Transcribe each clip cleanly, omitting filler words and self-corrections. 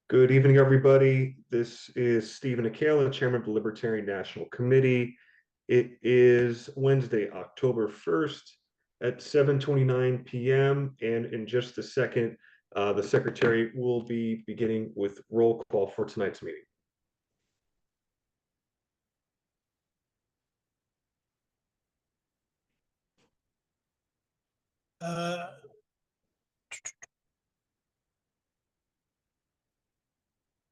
Good evening, everybody. This is Stephen Akela, Chairman of the Libertarian National Committee. It is Wednesday, October 1st at 7:29 p.m. And in just a second, the Secretary will be beginning with roll call for tonight's meeting.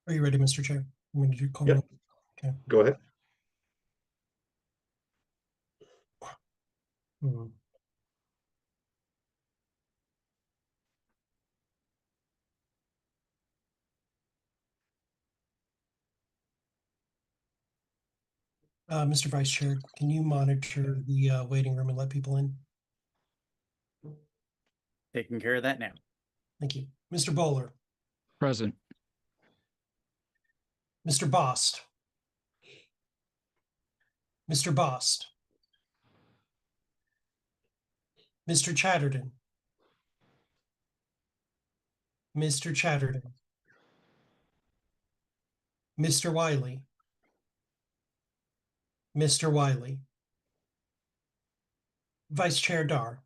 Are you ready, Mr. Chair? I'm going to do call. Yep. Okay. Go ahead. Mr. Vice Chair, can you monitor the waiting room and let people in? Taking care of that now. Thank you. Mr. Bowler. Present. Mr. Bost. Mr. Bost. Mr. Chatterton. Mr. Chatterton. Mr. Wiley. Mr. Wiley. Vice Chair Dar.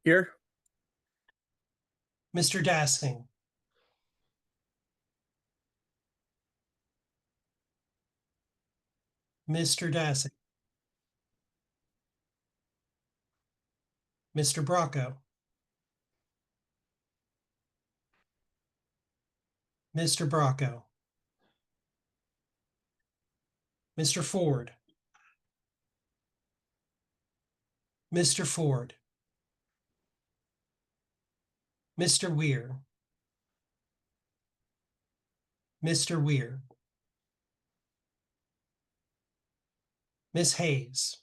Here. Mr. Dassing. Mr. Dassing. Mr. Bracco. Mr. Bracco. Mr. Ford. Mr. Ford. Mr. Weir. Mr. Weir. Miss Hayes.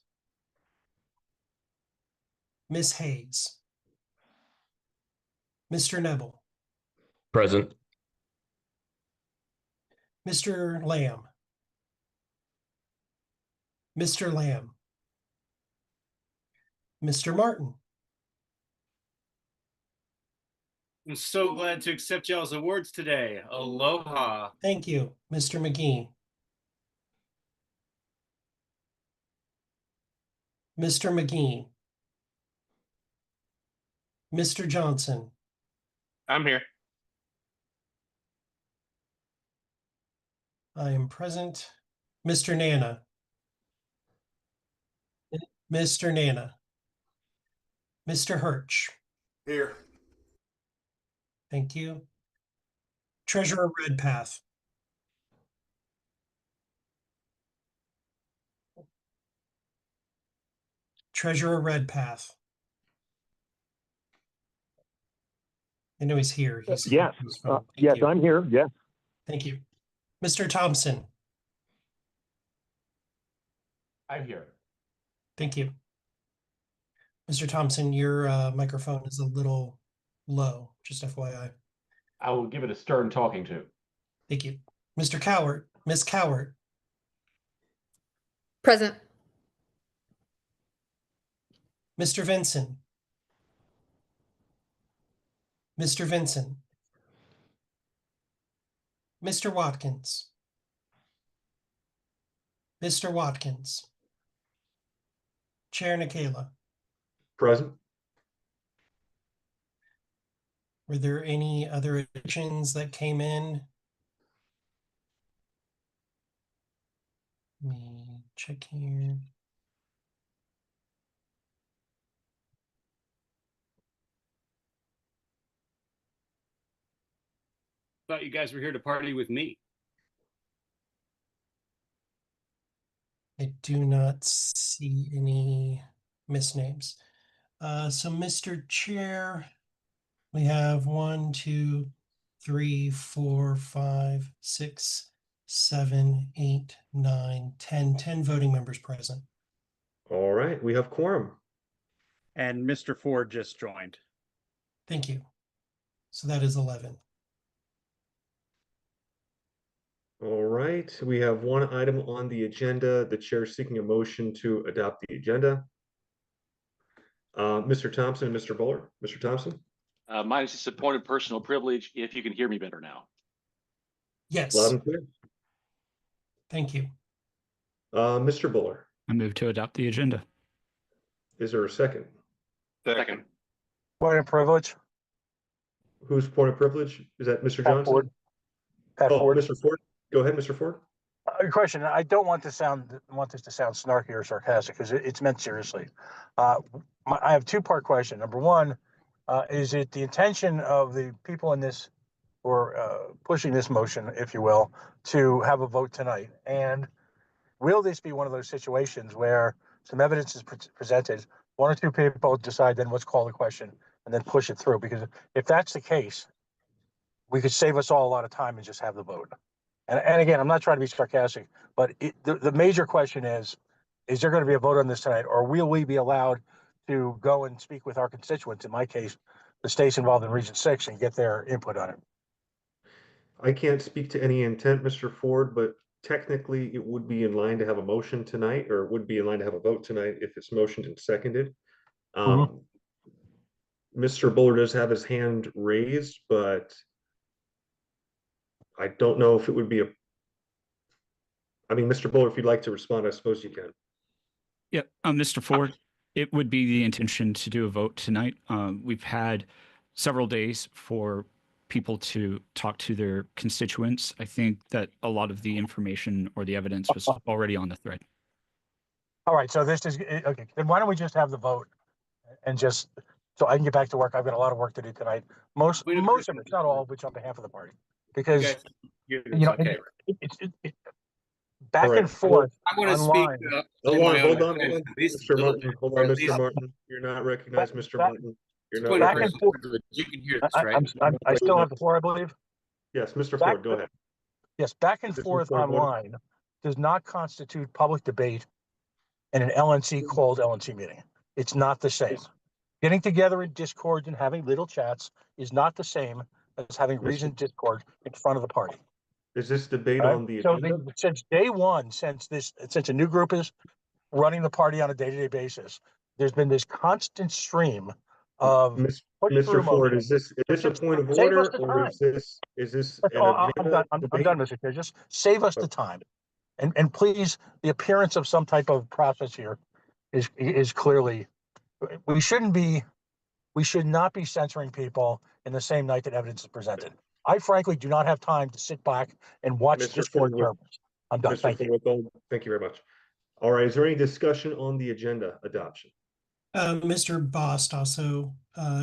Miss Hayes. Mr. Neville. Present. Mr. Lamb. Mr. Lamb. Mr. Martin. I'm so glad to accept y'all's awards today. Aloha. Thank you, Mr. McGee. Mr. McGee. Mr. Johnson. I'm here. I am present. Mr. Nana. Mr. Nana. Mr. Hirsch. Here. Thank you. Treasurer Redpath. Treasurer Redpath. I know he's here. He's yes. Yes, you. I'm here. Yes. Thank you. Mr. Thompson. I'm here. Thank you. Mr. Thompson, your microphone is a little low, just FYI. I will give it a stern talking to. Thank you. Mr. Cowart, Miss Cowart. Present. Mr. Vincent. Mr. Vincent. Mr. Watkins. Mr. Watkins. Chair Nikela. Present. Were there any other additions that came in? Let me check here. Thought you guys were here to party with me. I do not see any misnames. So, Mr. Chair, we have 1, 2, 3, 4, 5, 6, 7, 8, 9, 10 voting members present. All right, we have quorum. And Mr. Ford just joined. Thank you. So that is 11. All right, we have one item on the agenda. The chair is seeking a motion to adopt the agenda. Mr. Thompson and Mr. Bowler. Mr. Thompson. Mine is just a point of personal privilege. If you can hear me better now. Yes, Loud and clear. thank you. Mr. Buller, I move to adopt the agenda. is there a second? Second. Point of privilege, Whose point of privilege? Is that Mr. Pat Johnson? Ford. Pat Oh, Ford. Mr. Ford. Go ahead, Mr. Ford. Question. I don't want this to sound snarky or sarcastic because it's meant seriously. I have two-part question. Number one, is it the intention of the people in this, or pushing this motion, if you will, to have a vote tonight? And will this be one of those situations where some evidence is presented, one or two people decide then let's call the question and then push it through? Because if that's the case, we could save us all a lot of time and just have the vote. And again, I'm not trying to be sarcastic, but the major question is there going to be a vote on this tonight, or will we be allowed to go and speak with our constituents, in my case, the states involved in Region 6, and get their input on it? I can't speak to any intent, Mr. Ford, but technically it would be in line to have a motion tonight, or it would be in line to have a vote tonight if it's motioned and seconded. Mr. Buller does have his hand raised, but I don't know if it would be I mean, Mr. Buller, if you'd like to respond, I suppose you can. Yeah, Mr. Ford, it would be the intention to do a vote tonight. We've had several days for people to talk to their constituents. I think that a lot of the information or the evidence was already on the thread. All right, so this is okay. Then why don't we just have the vote and just so I can get back to work? I've got a lot of work to do tonight. Most of it's not all, which on behalf of the party, because you know, okay. it back All right. and forth I want to online. speak. Hold on, Mr. Martin. Hold on, Mr. Martin. You're not recognized, Mr. Martin. You're not back and recognized. forth. You can hear this, right? I still have the floor, I believe. Yes, Mr. Ford, go ahead. Yes, back and This is forth for a vote. online does not constitute public debate in an LNC called LNC meeting. It's not the same. Getting together in Discord and having little chats is not the same as having reason Discord in front of the party. Is this debate All right? on the So agenda? since day one, since a new group is running the party on a day-to-day basis, there's been this constant stream of Mr. Ford, is this a point of Save us order, the or time. is this That's an all. I'm agenda done. I'm debate? done, Mr. Chair. Just save us the time, and please, the appearance of some type of process here is clearly. We should not be censoring people in the same night that evidence is presented. I frankly do not have time to sit back and watch Mr. Discord Ford, servers. I'm done. Mr. Thank you. Ford, thank you very much. All right, is there any discussion on the agenda adoption? Mr. Bost also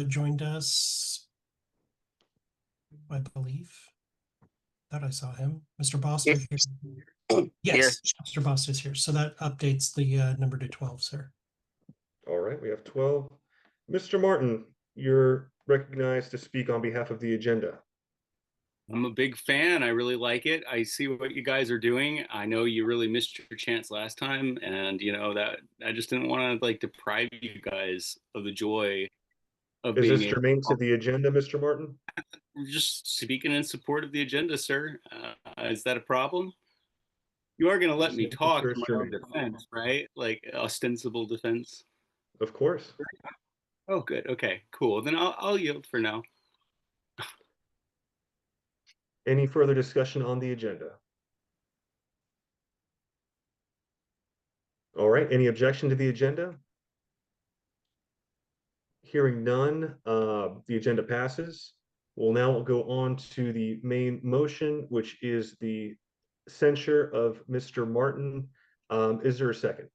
joined us, I believe. Thought I saw him. Mr. Bost, are you here? Yes, Mr. Bost is here. So that updates the number to 12, sir. All right, we have 12. Mr. Martin, you're recognized to speak on behalf of the agenda. I'm a big fan. I really like it. I see what you guys are doing. I know you really missed your chance last time, and you know that I just didn't want to deprive you guys of the joy of Is being this germane to the agenda, Mr. Martin? just speaking in support of the agenda, sir. Is that a problem? You are going to let me talk in my own defense, right? Like ostensible defense. Of course. Oh, good. Okay, cool. Then I'll yield for now. Any further discussion on the agenda? All right, any objection to the agenda? Hearing none, the agenda passes. We'll now go on to the main motion, which is the censure of Mr. Martin. Is there a second?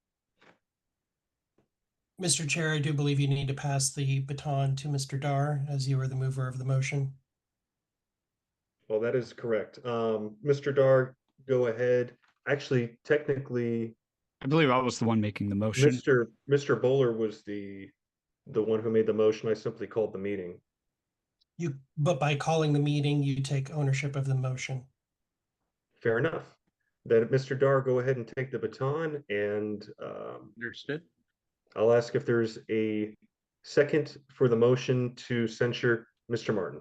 Mr. Chair, I do believe you need to pass the baton to Mr. Dar, as you are the mover of the motion. Well, that is correct. Mr. Dar, go ahead. Actually, technically, I believe I was the one making the motion. Mr. Bowler was the one who made the motion. I simply called the meeting. But by calling the meeting, you take ownership of the motion. Fair enough. Then Mr. Dar, go ahead and take the baton, and Understood. I'll ask if there's a second for the motion to censure Mr. Martin.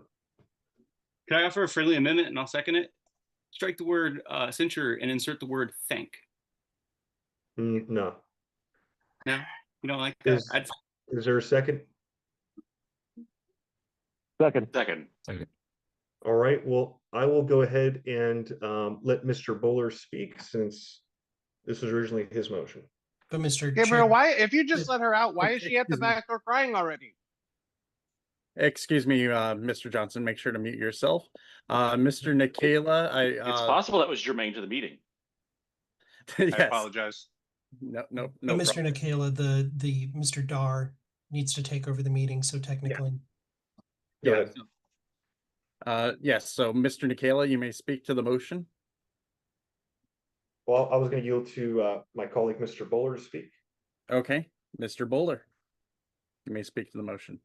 Can I offer a friendly amendment and I'll second it? Strike the word censure and insert the word thank. No. No, you don't like that? Is there a second? Second. Second. All right, well, I will go ahead and let Mr. Buller speak since this was originally his motion. But Mr. Gabriel, Chair, why, if you just let her out, why is she at the Excuse me. back door crying already? Excuse me, Mr. Johnson, make sure to mute yourself. Mr. Nikela, It's possible that was germane to the meeting. yes. I apologize. No but problem. Mr. Nikela, the Mr. Dar needs to take over the meeting, so technically. Go Yeah. ahead. Yes, so Mr. Nikela, you may speak to the motion. Well, I was going to yield to my colleague, Mr. Buller, to speak. Okay, Mr. Bowler, you may speak to the motion.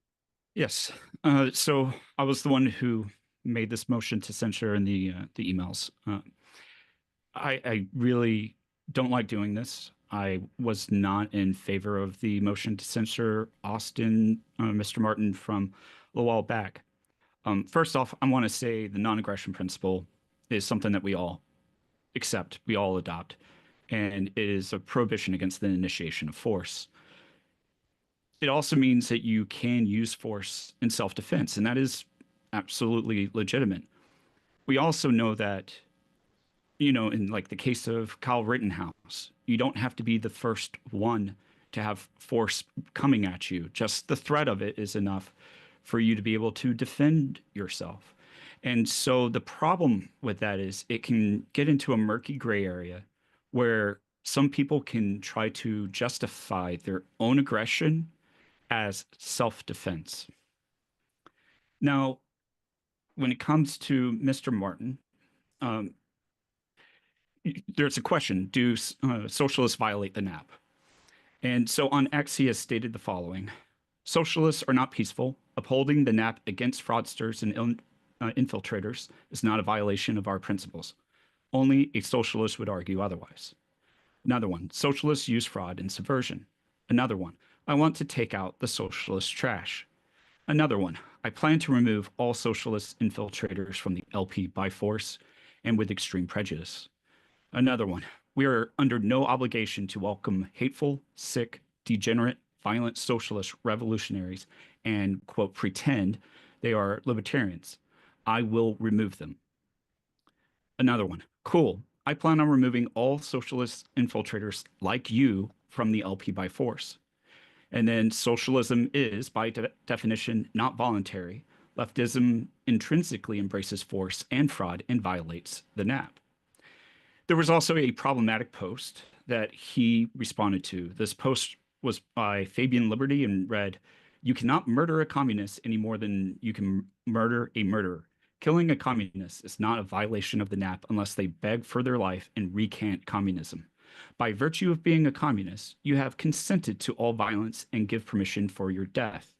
Yes. So I was the one who made this motion to censure in the emails. I really don't like doing this. I was not in favor of the motion to censure Austin, Mr. Martin, from a while back. First off, I want to say the non-aggression principle is something that we all accept, we all adopt, and it is a prohibition against the initiation of force. It also means that you can use force in self-defense, and that is absolutely legitimate. We also know that, you know, in like the case of Kyle Rittenhouse, you don't have to be the first one to have force coming at you. Just the threat of it is enough for you to be able to defend yourself. And so the problem with that is it can get into a murky gray area where some people can try to justify their own aggression as self-defense. Now, when it comes to Mr. Martin, there's a question: do socialists violate the NAP? And so on X, he has stated the following: socialists are not peaceful. Upholding the NAP against fraudsters and infiltrators is not a violation of our principles. Only a socialist would argue otherwise. Another one: socialists use fraud and subversion. Another one: I want to take out the socialist trash. Another one: I plan to remove all socialist infiltrators from the LP by force and with extreme prejudice. Another one: we are under no obligation to welcome hateful, sick, degenerate, violent socialist revolutionaries and, quote, pretend they are libertarians. I will remove them. Another one: cool. I plan on removing all socialist infiltrators like you from the LP by force. And then socialism is, by definition, not voluntary. Leftism intrinsically embraces force and fraud and violates the NAP. There was also a problematic post that he responded to. This post was by Fabian Liberty and read, "You cannot murder a communist any more than you can murder a murderer. Killing a communist is not a violation of the NAP unless they beg for their life and recant communism. By virtue of being a communist, you have consented to all violence and give permission for your death."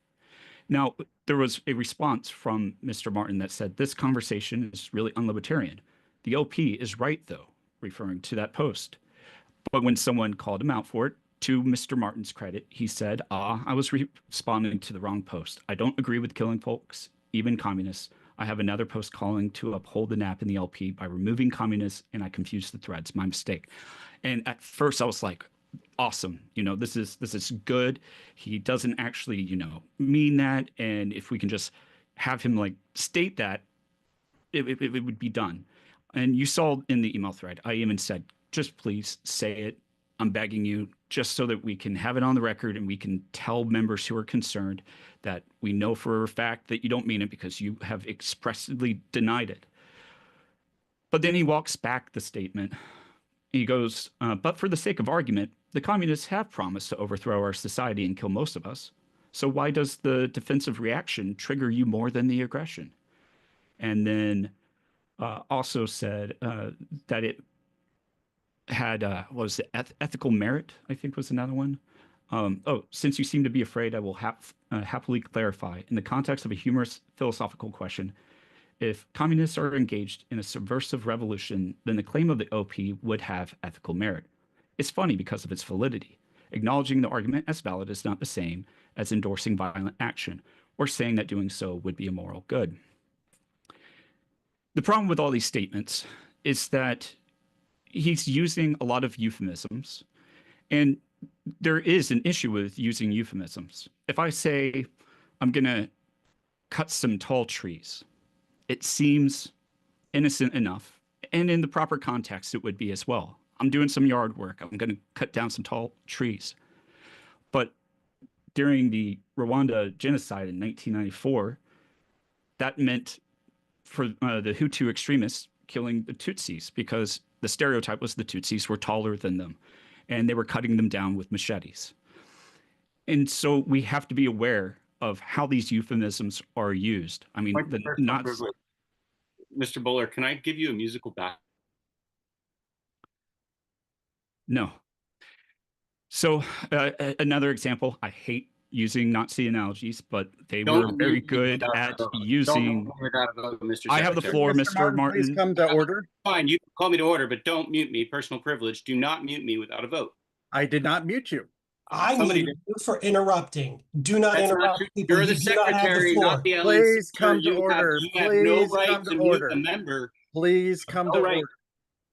Now, there was a response from Mr. Martin that said, this conversation is really unlibertarian. The OP is right, though, referring to that post. But when someone called him out for it, to Mr. Martin's credit, he said, I was responding to the wrong post. I don't agree with killing folks, even communists. I have another post calling to uphold the NAP in the LP by removing communists, and I confused the threads. My mistake. And at first I was like, awesome. You know, this is good. He doesn't actually, you know, mean that. And if we can just have him like state that, it would be done. And you saw in the email thread, I even said, just please say it. I'm begging you, just so that we can have it on the record and we can tell members who are concerned that we know for a fact that you don't mean it because you have expressly denied it. But then he walks back the statement. He goes, but for the sake of argument, the communists have promised to overthrow our society and kill most of us. So why does the defensive reaction trigger you more than the aggression? And then also said that it had, what was it, ethical merit, I think was another one. Since you seem to be afraid, I will happily clarify. In the context of a humorous philosophical question, if communists are engaged in a subversive revolution, then the claim of the OP would have ethical merit. It's funny because of its validity. Acknowledging the argument as valid is not the same as endorsing violent action or saying that doing so would be a moral good. The problem with all these statements is that he's using a lot of euphemisms, and there is an issue with using euphemisms. If I say, I'm going to cut some tall trees, it seems innocent enough. And in the proper context, it would be as well. I'm doing some yard work. I'm going to cut down some tall trees. But during the Rwanda genocide in 1994, that meant for the Hutu extremists killing the Tutsis because the stereotype was the Tutsis were taller than them and they were cutting them down with machetes. And so we have to be aware of how these euphemisms are used. I mean, Mr. Bowler, can I give you a musical back? No. So another example, I hate using Nazi analogies, but they were very good at using. I have the floor, Mr. Martin. Please come to order. Fine, you can call me to order, but don't mute me. Personal privilege. Do not mute me without a vote. I did not mute you. I Somebody muted you for interrupting. Do not That's interrupt not people. You're You the do not have the secretary, floor. not the LNC. Please come to You order. You have no Please right come to to mute order. a member. Please come to All right. order.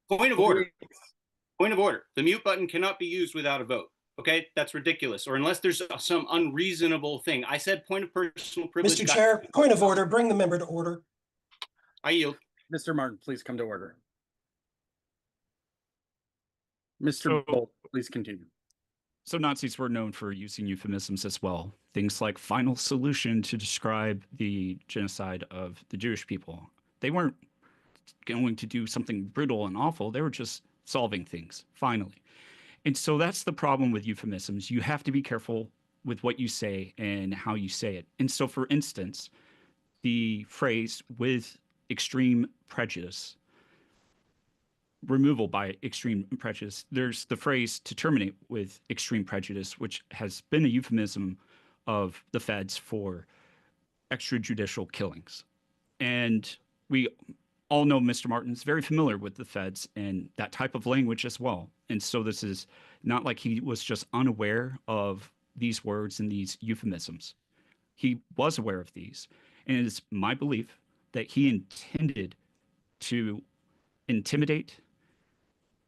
Point of order. Please. Point of order. The mute button cannot be used without a vote. Okay, that's ridiculous. Or unless there's some unreasonable thing. I said point of personal privilege. Mr. Chair, point of order. Bring the member to order. I yield. Mr. Martin, please come to order. Mr. Bolt, please continue. So Nazis were known for using euphemisms as well. Things like final solution to describe the genocide of the Jewish people. They weren't going to do something brutal and awful. They were just solving things, finally. And so that's the problem with euphemisms. You have to be careful with what you say and how you say it. And so, for instance, the phrase with extreme prejudice, removal by extreme prejudice, there's the phrase to terminate with extreme prejudice, which has been a euphemism of the feds for extrajudicial killings. And we all know Mr. Martin's very familiar with the feds and that type of language as well. And so this is not like he was just unaware of these words and these euphemisms. He was aware of these. And it is my belief that he intended to intimidate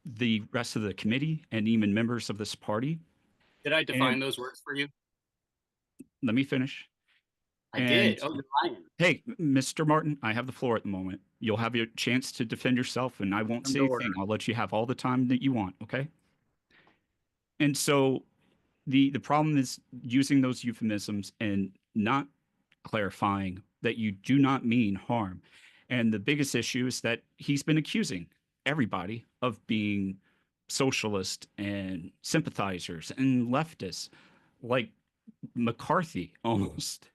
the rest of the committee and even members of this party. Did I define those words for you? Let me finish. I did. Oh, you're lying. Hey, Mr. Martin, I have the floor at the moment. You'll have your chance to defend yourself, and I won't say a thing. I'll let you have all the time that you want, okay? And so the problem is using those euphemisms and not clarifying that you do not mean harm. And the biggest issue is that he's been accusing everybody of being socialist and sympathizers and leftists, like McCarthy almost.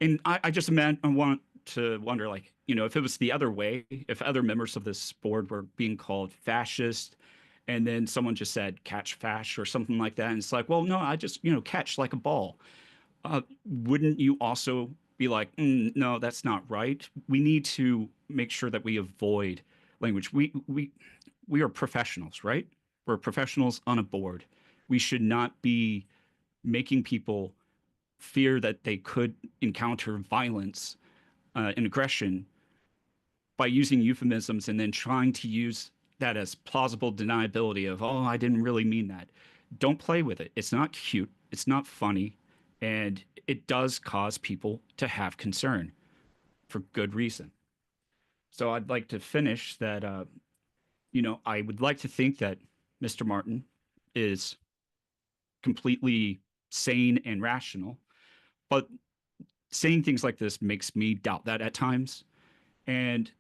And I just want to wonder, like, you know, if it was the other way, if other members of this board were being called fascist, and then someone just said catch fash or something like that, and it's like, well, no, I just, you know, catch like a ball. Wouldn't you also be like, no, that's not right? We need to make sure that we avoid language. We are professionals, right? We're professionals on a board. We should not be making people fear that they could encounter violence and aggression by using euphemisms and then trying to use that as plausible deniability of, oh, I didn't really mean that. Don't play with it. It's not cute. It's not funny. And it does cause people to have concern for good reason. So I'd like to finish that, you know, I would like to think that Mr. Martin is completely sane and rational, but saying things like this makes me doubt that at times. And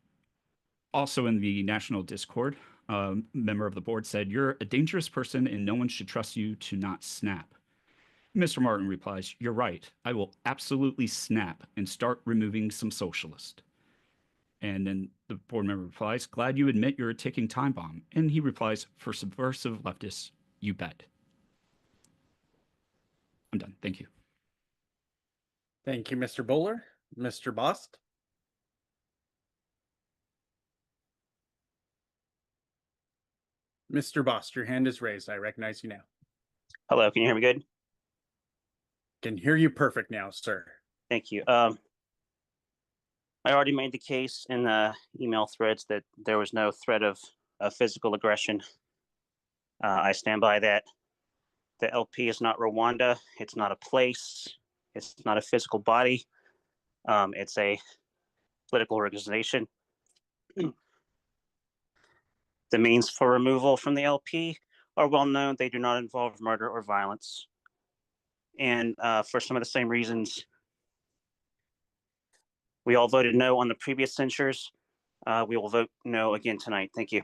also in the national Discord, a member of the board said, "You're a dangerous person and no one should trust you to not snap." Mr. Martin replies, "You're right. I will absolutely snap and start removing some socialists." And then the board member replies, "Glad you admit you're a ticking time bomb." And he replies, "For subversive leftists, you bet." I'm done. Thank you. Thank you, Mr. Bowler. Mr. Bost? Mr. Bost, your hand is raised. I recognize you now. Hello, can you hear me good? Can hear you perfect now, sir. Thank you. I already made the case in the email threads that there was no threat of physical aggression. I stand by that. The LP is not Rwanda. It's not a place. It's not a physical body. It's a political organization. The means for removal from the LP are well known. They do not involve murder or violence. And for some of the same reasons, we all voted no on the previous censures. We will vote no again tonight. Thank you.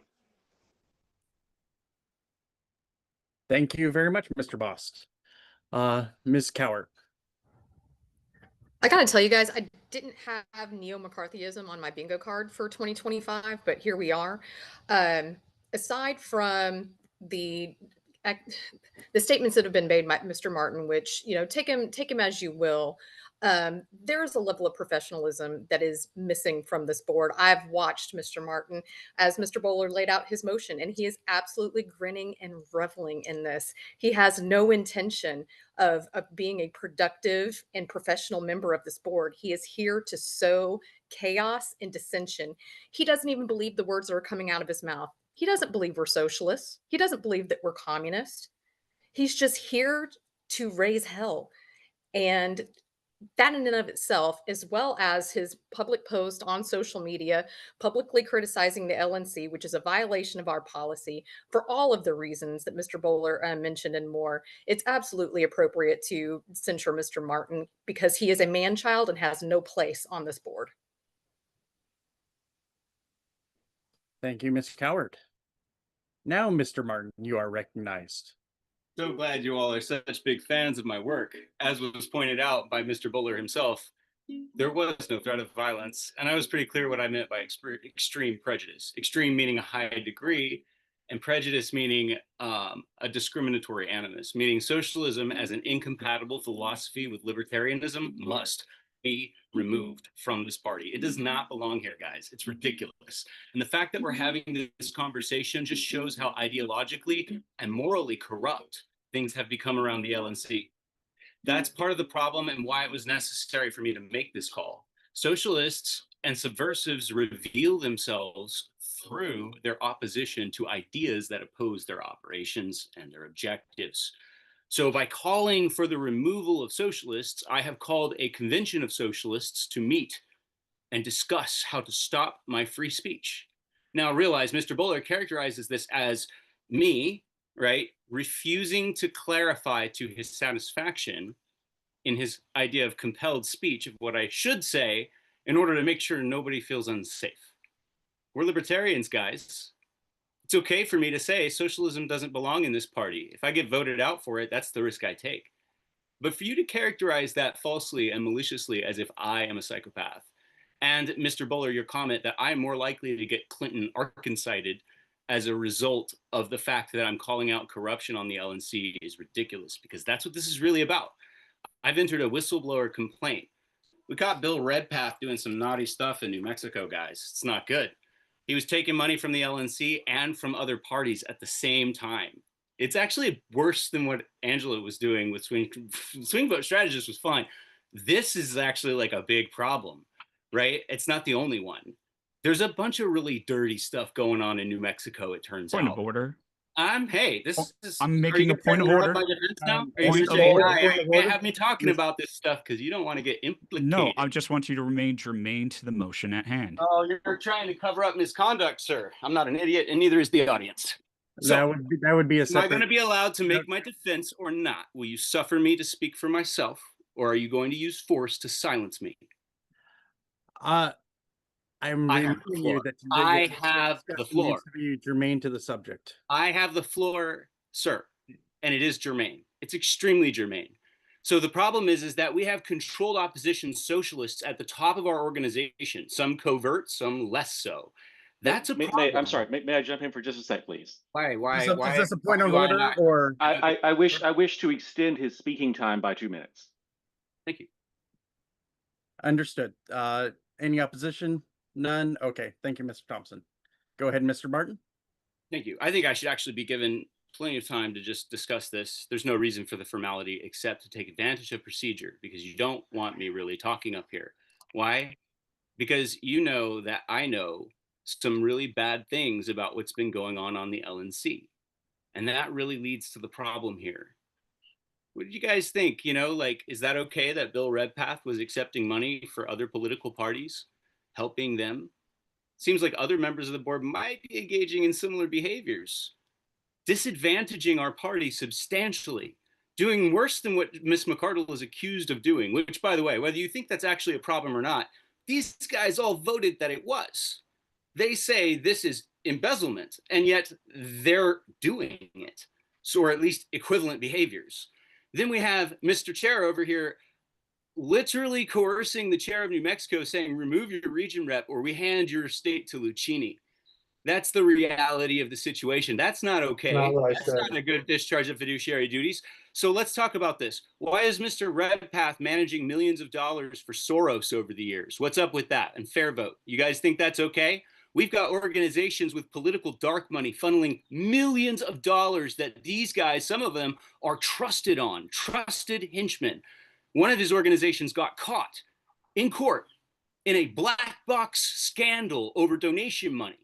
Thank you very much, Mr. Bost. Ms. Cowart. I gotta tell you guys, I didn't have neo-McCarthyism on my bingo card for 2025, but here we are. Aside from the statements that have been made by Mr. Martin, which, you know, take him as you will, there is a level of professionalism that is missing from this board. I've watched Mr. Martin as Mr. Bowler laid out his motion, and he is absolutely grinning and reveling in this. He has no intention of being a productive and professional member of this board. He is here to sow chaos and dissension. He doesn't even believe the words that are coming out of his mouth. He doesn't believe we're socialists. He doesn't believe that we're communists. He's just here to raise hell. And that in and of itself, as well as his public post on social media, publicly criticizing the LNC, which is a violation of our policy for all of the reasons that Mr. Bowler mentioned and more, it's absolutely appropriate to censure Mr. Martin because he is a man-child and has no place on this board. Thank you, Ms. Cowart. Now, Mr. Martin, you are recognized. So glad you all are such big fans of my work. As was pointed out by Mr. Bowler himself, there was no threat of violence, and I was pretty clear what I meant by extreme prejudice. Extreme meaning a high degree, and prejudice meaning a discriminatory animus, meaning socialism as an incompatible philosophy with libertarianism must be removed from this party. It does not belong here, guys. It's ridiculous. And the fact that we're having this conversation just shows how ideologically and morally corrupt things have become around the LNC. That's part of the problem and why it was necessary for me to make this call. Socialists and subversives reveal themselves through their opposition to ideas that oppose their operations and their objectives. So by calling for the removal of socialists, I have called a convention of socialists to meet and discuss how to stop my free speech. Now realize Mr. Bowler characterizes this as me, right, refusing to clarify to his satisfaction in his idea of compelled speech of what I should say in order to make sure nobody feels unsafe. We're libertarians, guys. It's okay for me to say socialism doesn't belong in this party. If I get voted out for it, that's the risk I take. But for you to characterize that falsely and maliciously as if I am a psychopath, and Mr. Bowler, your comment that I'm more likely to get Clinton Arkansited as a result of the fact that I'm calling out corruption on the LNC is ridiculous, because that's what this is really about. I've entered a whistleblower complaint. We caught Bill Redpath doing some naughty stuff in New Mexico, guys. It's not good. He was taking money from the LNC and from other parties at the same time. It's actually worse than what Angela was doing with Swing Vote Strategist was fine. This is actually like a big problem, right? It's not the only one. There's a bunch of really dirty stuff going on in New Mexico, it turns out. Point of order. Hey, this is. I'm making a point of order. My defense now? Are Point you of saying, order. you can't have me talking about this stuff because you don't want to get implicated? No, I just want you to remain germane to the motion at hand. Oh, you're trying to cover up misconduct, sir. I'm not an idiot, and neither is the audience. So, that would be a am separate. I going to be allowed to make my defense or not? Will you suffer me to speak for myself, or are you going to use force to silence me? I'm I reminding have the you floor. that I have the floor. Needs to be germane to the subject. I have the floor, sir, and it is germane. It's extremely germane. So the problem is that we have controlled opposition socialists at the top of our organization, some covert, some less so. That's a problem. I'm sorry. May I jump in for just a sec, please? Why? Is this a point of order, or I wish to extend his speaking time by 2 minutes. Thank you. Understood. Any opposition? None. Okay. Thank you, Mr. Thompson. Go ahead, Mr. Martin. Thank you. I think I should actually be given plenty of time to just discuss this. There's no reason for the formality except to take advantage of procedure, because you don't want me really talking up here. Why? Because you know that I know some really bad things about what's been going on the LNC. And that really leads to the problem here. What did you guys think? You know, like, is that okay that Bill Redpath was accepting money for other political parties? helping them. Seems like other members of the board might be engaging in similar behaviors, disadvantaging our party substantially, doing worse than what Ms. McCardle is accused of doing, which, by the way, whether you think that's actually a problem or not, these guys all voted that it was. They say this is embezzlement, and yet they're doing it. So, or at least equivalent behaviors. Then we have Mr. Chair over here literally coercing the chair of New Mexico, saying, remove your region rep or we hand your state to Lucchini. That's the reality of the situation. That's not okay. Not what I That's said. not a good discharge of fiduciary duties. So let's talk about this. Why is Mr. Redpath managing millions of dollars for Soros over the years? What's up with that? And fair vote. You guys think that's okay? We've got organizations with political dark money funneling millions of dollars that these guys, some of them, are trusted on, trusted henchmen. One of his organizations got caught in court in a black box scandal over donation money.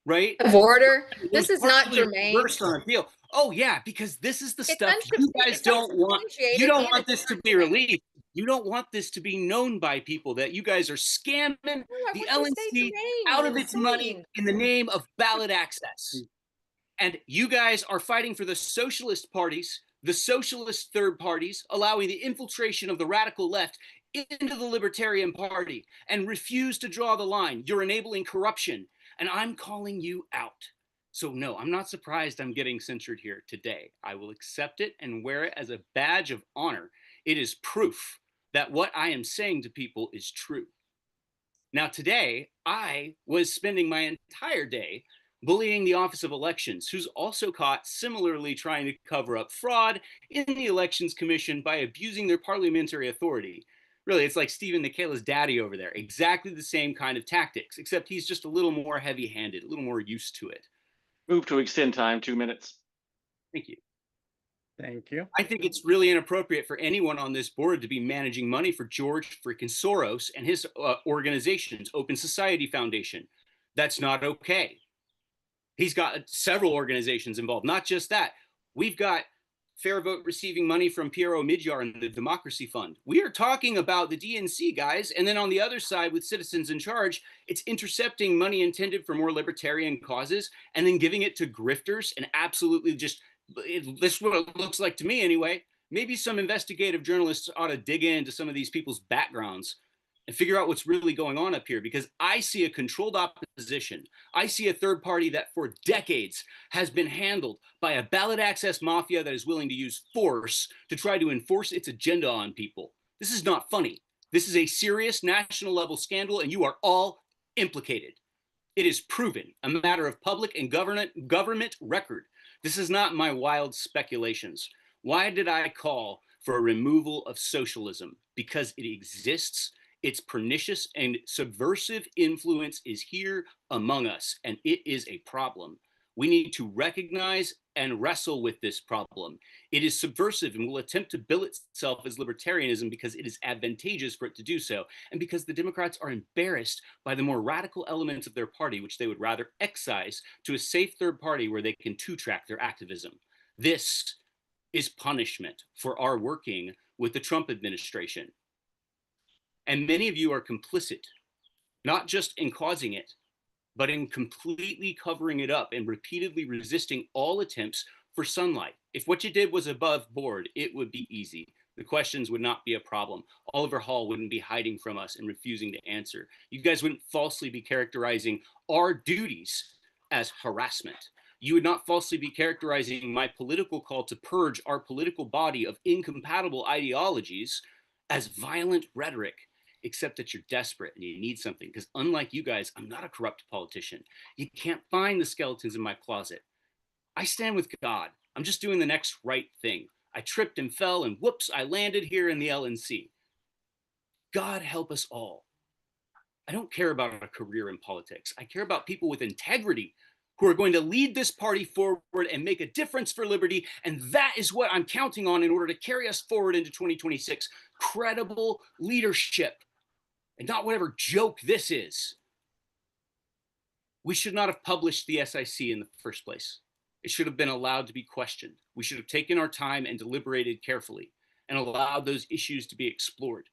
Right? Of order. This is not germane. On appeal. Oh yeah, because this is the It's stuff you guys don't want. unsubstantiated You don't and want it's this to be released. You don't want this to be known by people that you guys are scamming No, I the want to stay LNC germane. out You're of its insane. money in the name of ballot access. And you guys are fighting for the socialist parties, the socialist third parties, allowing the infiltration of the radical left into the Libertarian Party and refuse to draw the line. You're enabling corruption, and I'm calling you out. So no, I'm not surprised I'm getting censured here today. I will accept it and wear it as a badge of honor. It is proof that what I am saying to people is true. Now today, I was spending my entire day bullying the Office of Elections, who's also caught similarly trying to cover up fraud in the Elections Commission by abusing their parliamentary authority. Really, it's like Stephen Nikhaila's daddy over there. Exactly the same kind of tactics, except he's just a little more heavy-handed, a little more used to it. Move to extend time 2 minutes. Thank you. Thank you. I think it's really inappropriate for anyone on this board to be managing money for George freaking Soros and his organizations, Open Society Foundation. That's not okay. He's got several organizations involved. Not just that. We've got Fair Vote receiving money from Piero Midjar and the Democracy Fund. We are talking about the DNC, guys. And then on the other side, with Citizens in Charge, it's intercepting money intended for more libertarian causes and then giving it to grifters and absolutely just, this is what it looks like to me anyway. Maybe some investigative journalists ought to dig into some of these people's backgrounds and figure out what's really going on up here, because I see a controlled opposition. I see a third party that for decades has been handled by a ballot access mafia that is willing to use force to try to enforce its agenda on people. This is not funny. This is a serious national level scandal, and you are all implicated. It is proven, a matter of public and government record. This is not my wild speculations. Why did I call for a removal of socialism? Because it exists. Its pernicious and subversive influence is here among us, and it is a problem. We need to recognize and wrestle with this problem. It is subversive and will attempt to bill itself as libertarianism because it is advantageous for it to do so, and because the Democrats are embarrassed by the more radical elements of their party, which they would rather excise to a safe third party where they can two-track their activism. This is punishment for our working with the Trump administration. And many of you are complicit, not just in causing it, but in completely covering it up and repeatedly resisting all attempts for sunlight. If what you did was above board, it would be easy. The questions would not be a problem. Oliver Hall wouldn't be hiding from us and refusing to answer. You guys wouldn't falsely be characterizing our duties as harassment. You would not falsely be characterizing my political call to purge our political body of incompatible ideologies as violent rhetoric. Except that you're desperate and you need something. Because unlike you guys, I'm not a corrupt politician. You can't find the skeletons in my closet. I stand with God. I'm just doing the next right thing. I tripped and fell and whoops, I landed here in the LNC. God help us all. I don't care about a career in politics. I care about people with integrity who are going to lead this party forward and make a difference for liberty. And that is what I'm counting on in order to carry us forward into 2026. Credible leadership. And not whatever joke this is. We should not have published the SIC in the first place. It should have been allowed to be questioned. We should have taken our time and deliberated carefully and allowed those issues to be explored.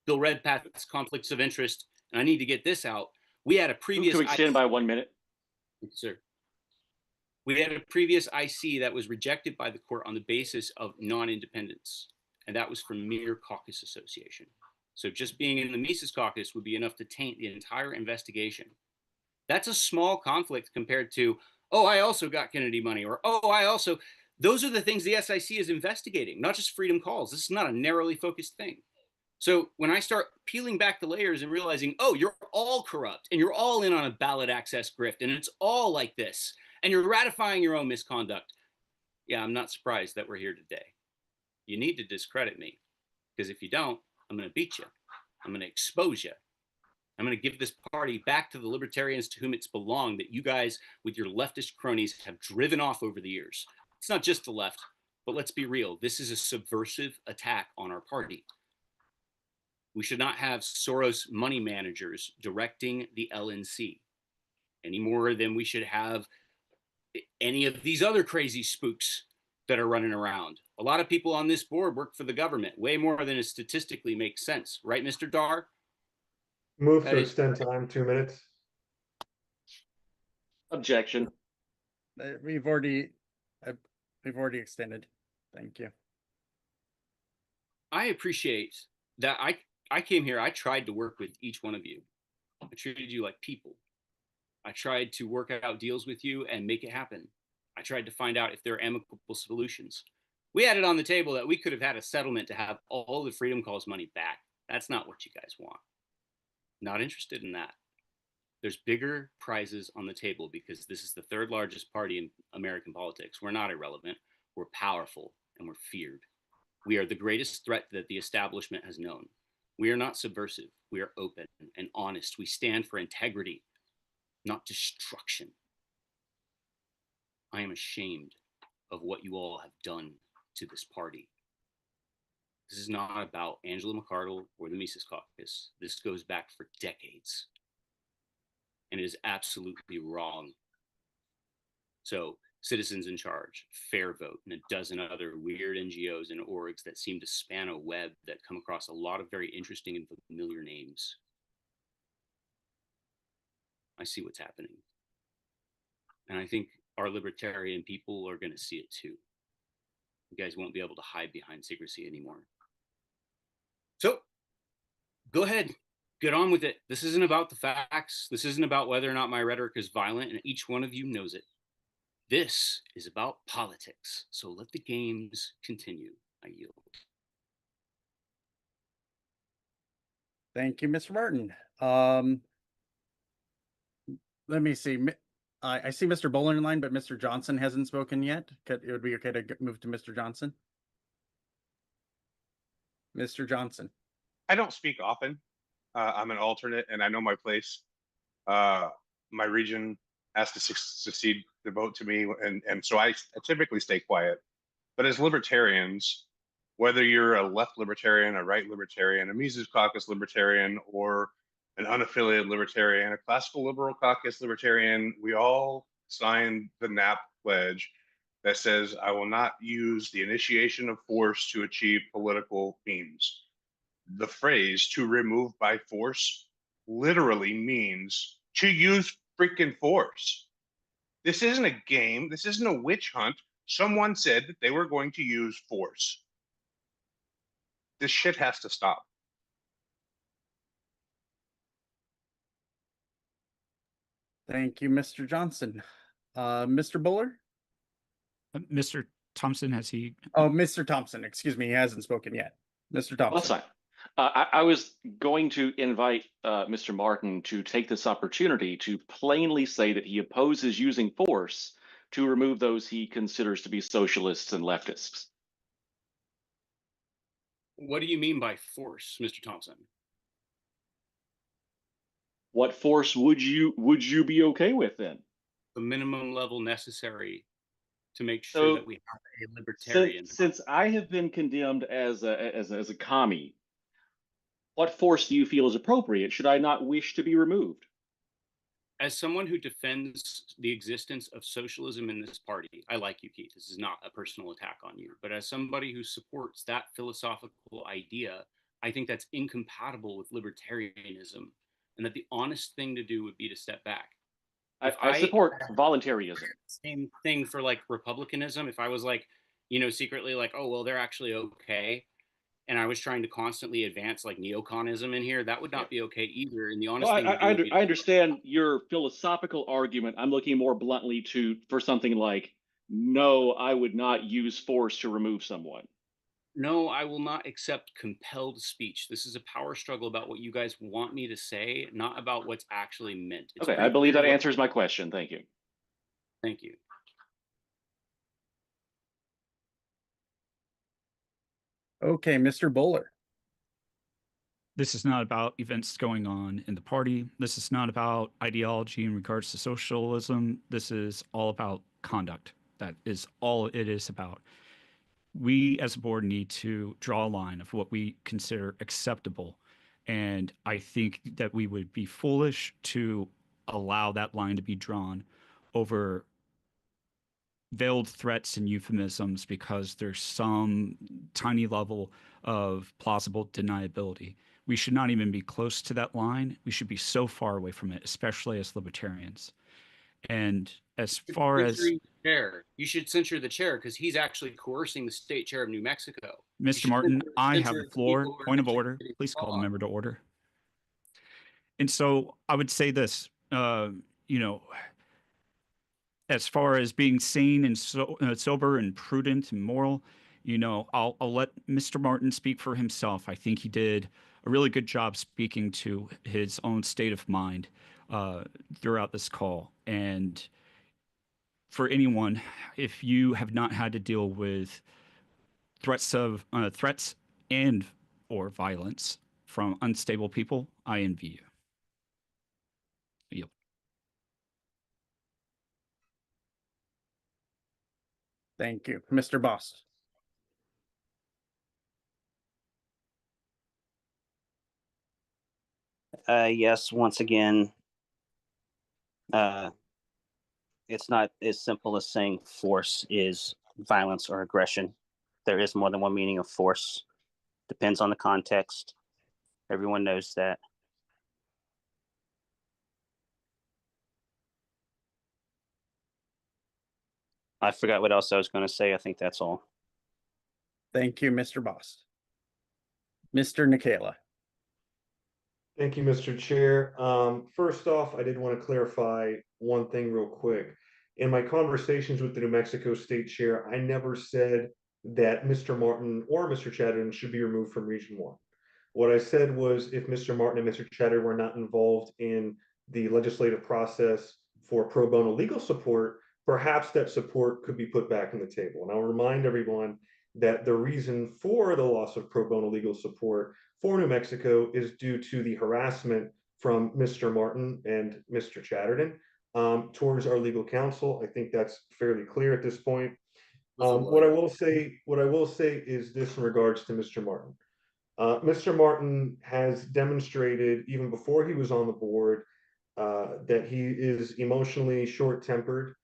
Bill Redpath's conflicts of interest and I need to get this out. We had a Move previous to extend by 1 minute. sir. We had a previous IC that was rejected by the court on the basis of non-independence, and that was from mere caucus association. So just being in the Mises caucus would be enough to taint the entire investigation. That's a small conflict compared to, oh, I also got Kennedy money, or oh, I also. Those are the things the SIC is investigating, not just freedom calls. This is not a narrowly focused thing. So when I start peeling back the layers and realizing, oh, you're all corrupt and you're all in on a ballot access grift and it's all like this, and you're ratifying your own misconduct, yeah, I'm not surprised that we're here today. You need to discredit me, because if you don't, I'm going to beat you. I'm going to expose you. I'm going to give this party back to the libertarians to whom it's belonged, that you guys with your leftist cronies have driven off over the years. It's not just the left, but let's be real. This is a subversive attack on our party. We should not have Soros money managers directing the LNC any more than we should have any of these other crazy spooks that are running around. A lot of people on this board work for the government, way more than it statistically makes sense. Right, Mr. Dar? Move That to is- extend time 2 minutes. Objection. We've already extended. Thank you. I appreciate that. I came here, I tried to work with each one of you. I treated you like people. I tried to work out deals with you and make it happen. I tried to find out if there are amicable solutions. We had it on the table that we could have had a settlement to have all the freedom calls money back. That's not what you guys want. Not interested in that. There's bigger prizes on the table because this is the third largest party in American politics. We're not irrelevant. We're powerful and we're feared. We are the greatest threat that the establishment has known. We are not subversive. We are open and honest. We stand for integrity, not destruction. I am ashamed of what you all have done to this party. This is not about Angela McArdle or the Mises Caucus. This goes back for decades. And it is absolutely wrong. So, Citizens in Charge, Fair Vote, and a dozen other weird NGOs and orgs that seem to span a web that come across a lot of very interesting and familiar names. I see what's happening. And I think our libertarian people are going to see it too. You guys won't be able to hide behind secrecy anymore. So, go ahead. Get on with it. This isn't about the facts. This isn't about whether or not my rhetoric is violent, and each one of you knows it. This is about politics. So let the games continue. I yield. Thank you, Mr. Martin. Let me see. I see Mr. Bowler in line, but Mr. Johnson hasn't spoken yet. It would be okay to move to Mr. Johnson. Mr. Johnson. I don't speak often. I'm an alternate, and I know my place. My region has to succeed to vote to me, and so I typically stay quiet. But as libertarians, whether you're a left libertarian, a right libertarian, a Mises Caucus libertarian, or an unaffiliated libertarian, a classical liberal caucus libertarian, we all signed the NAP pledge that says, I will not use the initiation of force to achieve political means. The phrase "to remove by force" literally means to use freaking force. This isn't a game. This isn't a witch hunt. Someone said that they were going to use force. This shit has to stop. Thank you, Mr. Johnson. Mr. Buller? Mr. Thompson, has he? Oh, Mr. Thompson. Excuse me. He hasn't spoken yet. Mr. Thompson. That's fine. I was going to invite Mr. Martin to take this opportunity to plainly say that he opposes using force to remove those he considers to be socialists and leftists. What do you mean by force, Mr. Thompson? What force would you be okay with then? The minimum level necessary to make sure that we have a libertarian. Since I have been condemned as a commie, what force do you feel is appropriate should I not wish to be removed? As someone who defends the existence of socialism in this party, I like you, Keith. This is not a personal attack on you. But as somebody who supports that philosophical idea, I think that's incompatible with libertarianism. and that the honest thing to do would be to step back. I support voluntarism. Same thing for like republicanism. If I was like, secretly like, oh, well, they're actually okay, and I was trying to constantly advance like neoconism in here, that would not be okay either. And the honest thing to do would be I understand your philosophical argument. I'm looking more bluntly for something like, no, I would not use force to remove someone. no, I will not accept compelled speech. This is a power struggle about what you guys want me to say, not about what's actually meant. It's Okay, I pretty believe clear that what- answers my question. Thank you. Thank you. Okay, Mr. Bowler. This is not about events going on in the party. This is not about ideology in regards to socialism. This is all about conduct. That is all it is about. We as a board need to draw a line of what we consider acceptable. And I think that we would be foolish to allow that line to be drawn over veiled threats and euphemisms because there's some tiny level of plausible deniability. We should not even be close to that line. We should be so far away from it, especially as libertarians. And as far as chair, you should censure the chair because he's actually coercing the state chair of New Mexico. Mr. Martin, I have censor the floor. people who are Point of actually order. getting Please call the law. member to order. And so I would say this, as far as being sane and sober and prudent and moral, I'll let Mr. Martin speak for himself. I think he did a really good job speaking to his own state of mind throughout this call. And for anyone, if you have not had to deal with threats and or violence from unstable people, I envy you. Thank you. Mr. Boss. Yes, once again, it's not as simple as saying force is violence or aggression. There is more than one meaning of force. Depends on the context. Everyone knows that. I forgot what else I was going to say. I think that's all. Thank you, Mr. Boss. Mr. Nikela. Thank you, Mr. Chair. First off, I did want to clarify one thing real quick. In my conversations with the New Mexico State Chair, I never said that Mr. Martin or Mr. Chatterton should be removed from Region 1. What I said was if Mr. Martin and Mr. Chatterton were not involved in the legislative process for pro bono legal support, perhaps that support could be put back on the table. And I'll remind everyone that the reason for the loss of pro bono legal support for New Mexico is due to the harassment from Mr. Martin and Mr. Chatterton towards our legal counsel. I think that's fairly clear at this point. What I will say is this in regards to Mr. Martin. Mr. Martin has demonstrated even before he was on the board that he is emotionally short-tempered,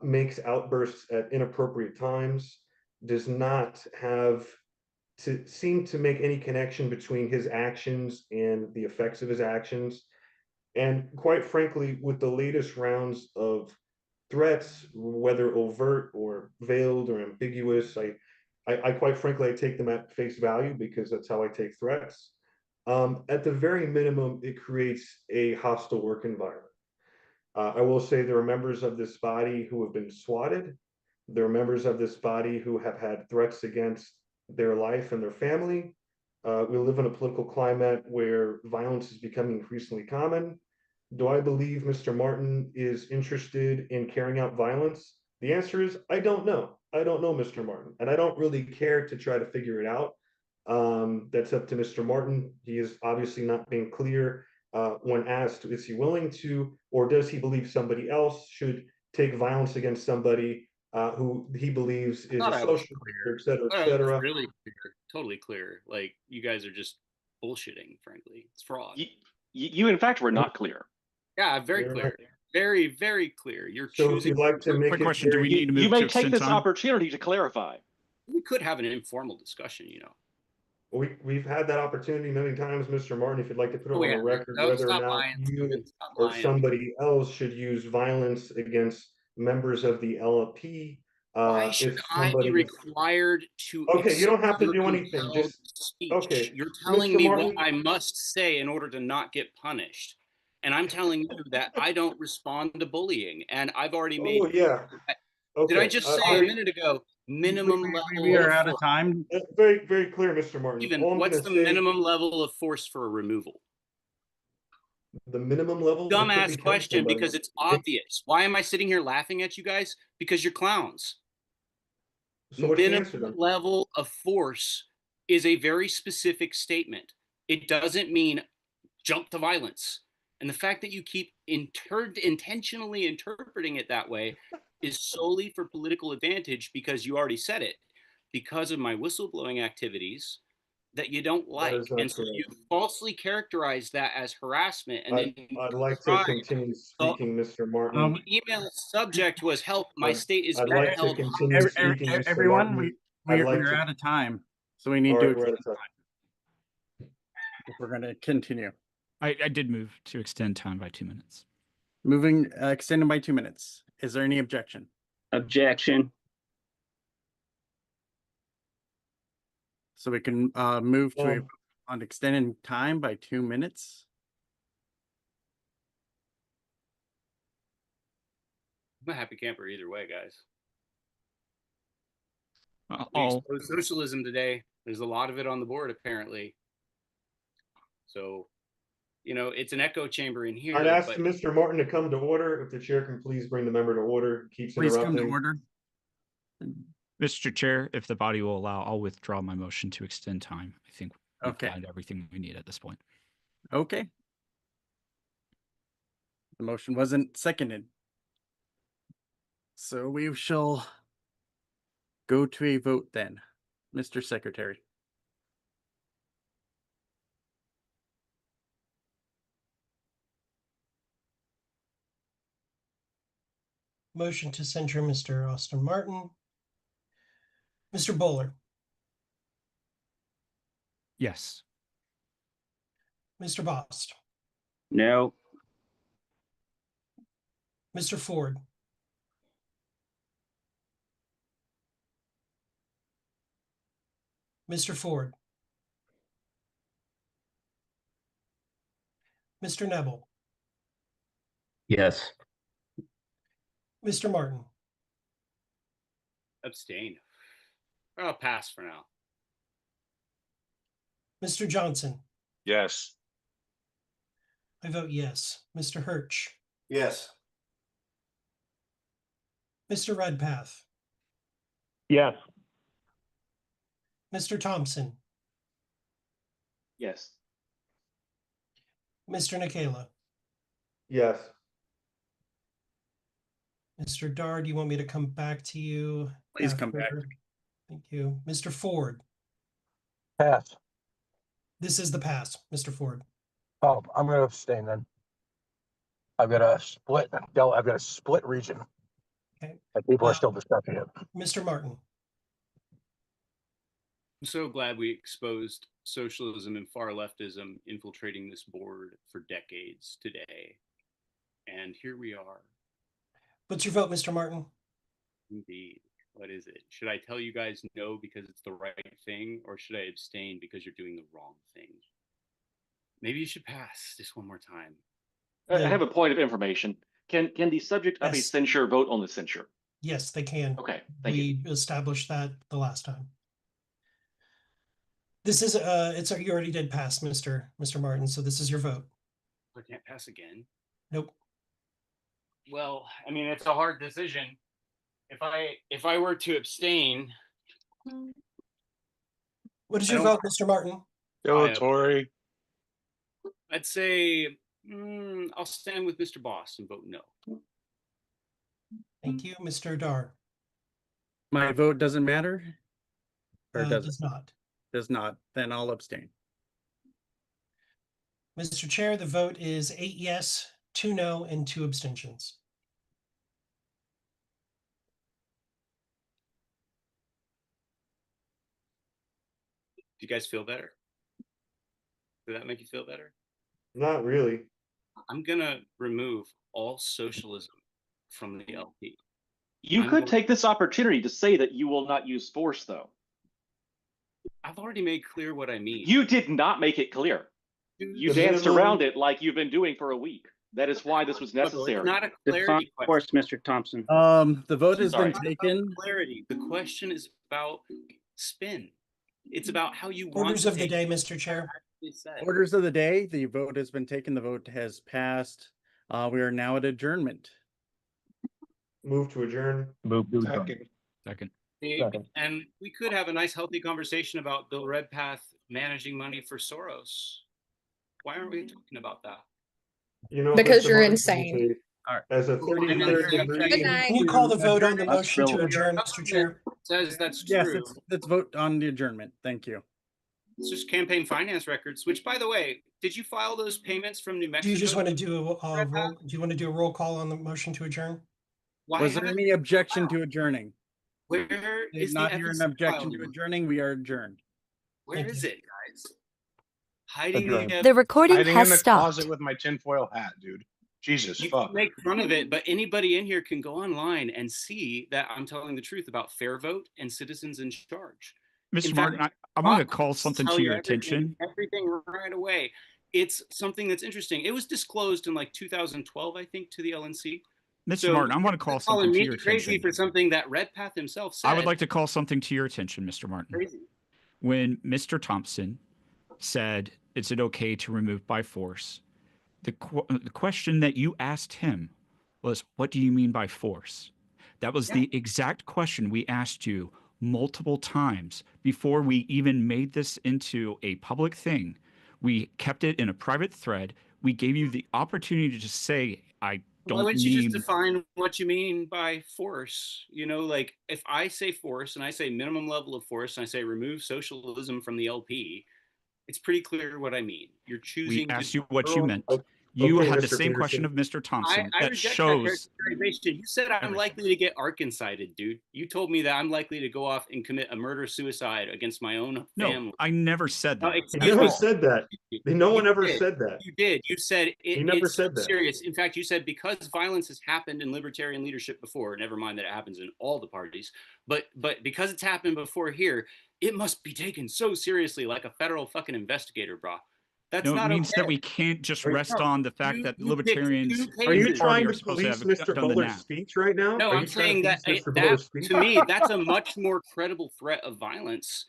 makes outbursts at inappropriate times, does not seem to make any connection between his actions and the effects of his actions. And quite frankly, with the latest rounds of threats, whether overt or veiled or ambiguous, I quite frankly, I take them at face value because that's how I take threats. At the very minimum, it creates a hostile work environment. I will say there are members of this body who have been swatted. There are members of this body who have had threats against their life and their family. We live in a political climate where violence is becoming increasingly common. Do I believe Mr. Martin is interested in carrying out violence? The answer is, I don't know. I don't know Mr. Martin, and I don't really care to try to figure it out. That's up to Mr. Martin. He is obviously not being clear when asked, is he willing to, or does he believe somebody else should take violence against somebody who he believes is a social worker, et cetera, et cetera. Really clear, totally clear. Like you guys are just bullshitting, frankly. It's fraud. You in fact were not clear. Yeah, very clear. Very, very clear. You're So choosing. if you'd like to make Quick it question, do we very- need to move You may to take extend this time? opportunity to clarify. We could have an informal discussion, we've had that opportunity many times, Mr. Martin. If you'd like to put it Oh, on yeah. the record, No, whether or stop not lying, you Stephen. Stop or lying. somebody else should use violence against members of the LP. Why should If I be somebody, required to okay, you don't have to accept do your anything. compelled Just speech? okay, You're telling Mr. me what Martin. I must say in order to not get punished. And I'm telling you that I don't respond to bullying. And I've already made. Oh yeah. Did I Okay. just say a Very, minute ago, minimum We level are of out of force? time. very, very clear, Mr. Martin. Even All I'm what's gonna the say, minimum level of force for a removal? the minimum level. It could Dumbass be 10 question somebody. because it's obvious. Why am I sitting here laughing at you guys? Because you're clowns. So what's the Minimum answer then? level of force is a very specific statement. It doesn't mean jump to violence. And the fact that you keep intentionally interpreting it that way is solely for political advantage because you already said it, because of my whistleblowing activities that you don't That like. is not And so you correct. falsely characterize that as harassment. And then I'd like to continue speaking, Mr. Martin. the email subject was help. My I'd- state is I'd being like to held continue speaking, Mr. Everyone, Martin. I'd like we're to. out of time, so we need All to right, we're out of extend time. time if we're going to continue. I did move to extend time by 2 minutes. Moving, extended by 2 minutes. Is there any objection? Objection. So we can move to Um, on extending time by 2 minutes. I'm a happy camper either way, guys. We I'll exposed socialism today. There's a lot of it on the board, apparently. So, it's an echo chamber in here. I'd ask but Mr. Martin to come to order. If the chair can please bring the member to order. Keeps Please come to interrupting. order. Mr. Chair, if the body will allow, I'll withdraw my motion to extend time. I think we've Okay. got everything we need at this point. Okay. The motion wasn't seconded. So we shall go to a vote then. Mr. Secretary. Motion to censure Mr. Austin Martin. Mr. Bowler, Yes. Mr. Bost, No. Mr. Ford, Mr. Ford, Mr. Neville, Yes. Mr. Martin, abstain. I'll pass for now. Mr. Johnson. Yes. I vote yes. Mr. Hirsch, Yes. Mr. Redpath, Yes. Mr. Thompson, Yes. Mr. Nikela, Yes. Mr. Dar, do you want me to come back to you? Please come back. after? Thank you. Mr. Ford, Pass. this is the pass, Mr. Ford. Oh, I'm gonna abstain then. I've got a split region. Okay. And people are still discussing it. Mr. Martin, I'm so glad we exposed socialism and far leftism infiltrating this board for decades today. And here we are. what's your vote, Mr. Martin? Indeed. What is it? Should I tell you guys no because it's the right thing, or should I abstain because you're doing the wrong thing? Maybe you should pass just one more time. I have a point of information. Can the subject of a Yes. censure vote on the censure? Yes, they can. Okay, thank you. We established that the last time. This is you already did pass, Mr. Martin, so this is your vote. I can't pass again. Nope. Well, I mean, it's a hard decision. If I were to abstain, What is I your don't- vote, Mr. Martin? Go, Tory. I'd say I'll stand with Mr. Boss and vote no. Thank you, Mr. Dar. My vote doesn't matter? Or does it? Does not. Does not. Then I'll abstain. Mr. Chair, the vote is 8 yes, 2 no, and 2 abstentions. you guys feel better? Did that make you feel better? Not really. I'm gonna remove all socialism from the LP. You I'm could going- take this opportunity to say that you will not use force, though. I've already made clear what I mean. You did not make it clear. You The danced minimum- around it like you've been doing for a week. That is why this was It's necessary. not a Define clarity force, question. Mr. Thompson. The vote has Sorry. been taken. Clarity. The question is about spin. It's about how you want Orders to of the take day, Mr. Chair. it said. Orders of the day. The vote has been taken. The vote has passed. We are now at adjournment. Move to adjourn. Move to adjourn. Second. Second. And we could have a nice, healthy conversation about Bill Redpath managing money for Soros. Why aren't we talking about that? You know, Because Mr. you're Martin, insane. As a I'm not 33rd here. degree. Good night. Can you call the vote on the That's motion to Bill. adjourn, Mr. Chair? Says that's Yes, true. let's vote on the adjournment. Thank you. It's just campaign finance records, which, by the way, did you file those payments from New Do Mexico? you just want to do a roll? Do you want to do a roll call on the motion to adjourn? Why Was there haven't any objection to adjourning? Where Did is not the hear an FEC objection to filing? adjourning. We are adjourned. Where Thank is you. it, guys? Hiding Adjourned. the The recording Hiding in has the stopped. closet with my tinfoil hat, dude. Jesus You fuck. can make fun of it, but anybody in here can go online and see that I'm telling the truth about fair vote and citizens in charge. Mr. In Martin, fact, I want to Bob call will something tell to you your attention. Everything right away. It's something that's interesting. It was disclosed in like 2012, I think, to the LNC. Mr. So Martin, I want to call you're something calling to me your crazy attention. for something that Redpath himself said. I would like to call something to your attention, Mr. Martin. Crazy. When Mr. Thompson said, is it okay to remove by force? The question that you asked him was, what do you mean by force? That was the exact question we asked you multiple times before we even made this into a public thing. We kept it in a private thread. We gave you the opportunity to just say, I Why don't wouldn't you just mean. define what you mean by force? You know, like if I say force and I say minimum level of force and I say remove socialism from the LP, it's pretty clear what I mean. You're choosing. We asked to you what you hurl- meant. You Okay, had the Mr. same question Peterson. of Mr. Thompson I that reject that shows. characterization. You said I'm everything. likely to get Arkancided, dude. You told me that I'm likely to go off and commit a murder-suicide against my own No, family. I never said No, that. He excuse never me. said that. No one ever said that. You did. You said He never it's so said that. serious. In fact, you said because violence has happened in libertarian leadership before, never mind that it happens in all the parties, but because it's happened before here, it must be taken so seriously, like a federal fucking investigator, brah. That's No, it not means that okay. we can't just Are you- rest on the fact that you picked libertarians two Are in you the cases. party trying are to supposed to police have Mr. done the Butler's nap. speech right now? No, Are I'm you trying saying to that police Mr. that Butler's speech? to me, that's a much more credible threat of violence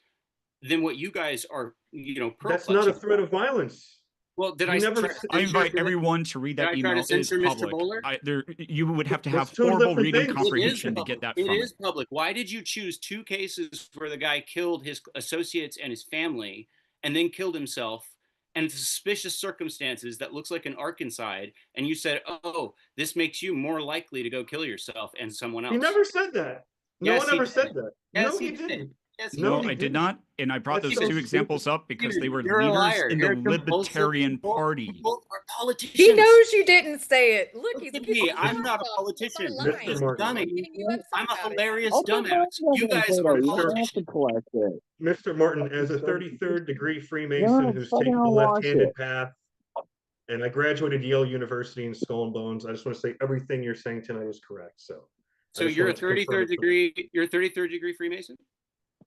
than what you guys are, pearl That's not a clutching. threat of violence. Well, did You I never try- said- I censure invite Mr. everyone to read that Did I try to email. It is censor Mr. public. Bowler? You would have to have That's two horrible different reading things. comprehension to public. get that It from is public. Why did you choose two cases where the guy killed his associates and his family and then killed himself and suspicious circumstances that looks like an Arkancide, and you said, oh, this makes you more likely to go kill yourself and someone else? He never said that. No Yes, one he ever did. said that. Yes, No, he he did. didn't. Yes, he No, No, he I did didn't. not. And I brought That's those so two examples stupid. up because Dude, they were you're a leaders liar. in You're the a compulsive- Libertarian you both- Party. You both are politicians. He knows you didn't say it. Look, he's Look at me. I'm not a He's politician. lying. Mr. He's Martin. getting you upset I'm a about it. hilarious Open dumbass. mic You doesn't guys say are that. You have politicians. to collect it. Mr. Martin, as a 33rd degree Freemason Yeah, who's fucking taken the watch left-handed it. path, and I graduated Yale University in Skull and Bones, I just want to say everything you're saying tonight is correct. So So you're a 33rd degree. You're a 33rd degree Freemason,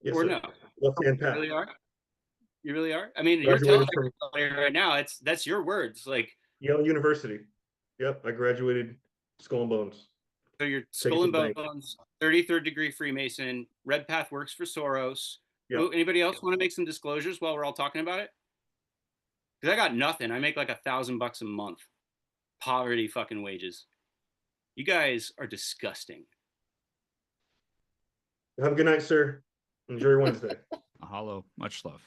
Yes, or sir. no? Left-hand You path. really are. You really are. I mean, you're Graduated telling from everybody right now. That's your words. Like, Yale University. Yep, I graduated Skull and Bones. so you're Take Skull and the bank. Bones, 33rd degree Freemason. Redpath works for Soros. Yep. Oh, anybody else want to make some disclosures while we're all talking about it? Because I got nothing. I make like $1,000 a month. Poverty fucking wages. You guys are disgusting. Have a good night, sir. Enjoy your Wednesday. Mahalo. Much love.